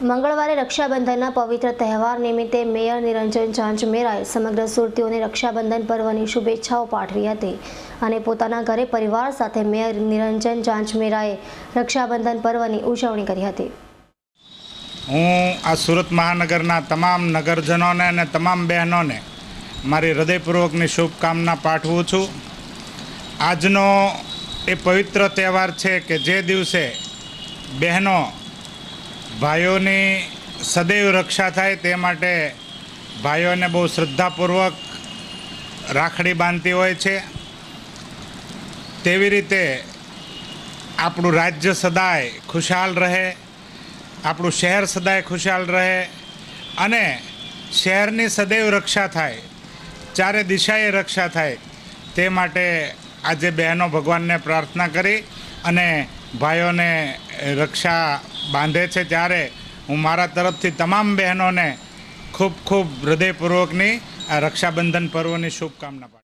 મંગળવારે રક્ષાબંધનના પવિત્ર તહેવાર નિમિત્તે મેયર નિરંજન ઝાંઝમેરાએ સમગ્ર સુરતીઓને રક્ષાબંધન પર્વની શુભેચ્છાઓ પાઠવી હતી અને પોતાના ઘરે પરિવાર સાથે મેયર નિરંજન ઝાંઝમેરાએ રક્ષાબંધન પર્વની ઉજવણી કરી હતી। હું આ સુરત મહાનગરના તમામ નગરજનોને અને તમામ બહેનોને મારી હૃદયપૂર્વકની શુભકામના પાઠવું છું। આજનો એ પવિત્ર તહેવાર છે કે જે દિવસે બહેનો ભાઈઓની સદૈવ રક્ષા થાય તે માટે ભાઈઓને બહુ શ્રદ્ધાપૂર્વક રાખડી બાંધતી હોય છે। તેવી રીતે આપણું રાજ્ય સદાય ખુશહાલ રહે, આપણું શહેર સદાય ખુશહાલ રહે અને શહેરની સદૈવ રક્ષા થાય, ચારે દિશાએ રક્ષા થાય તે માટે આજે બહેનો ભગવાનને પ્રાર્થના કરી અને ભાઈઓને રક્ષા બાંધે છે। ત્યારે હું મારા તરફથી તમામ બહેનોને ખૂબ ખૂબ હૃદયપૂર્વકની આ રક્ષાબંધન પર્વની શુભકામના પાઠવું છું।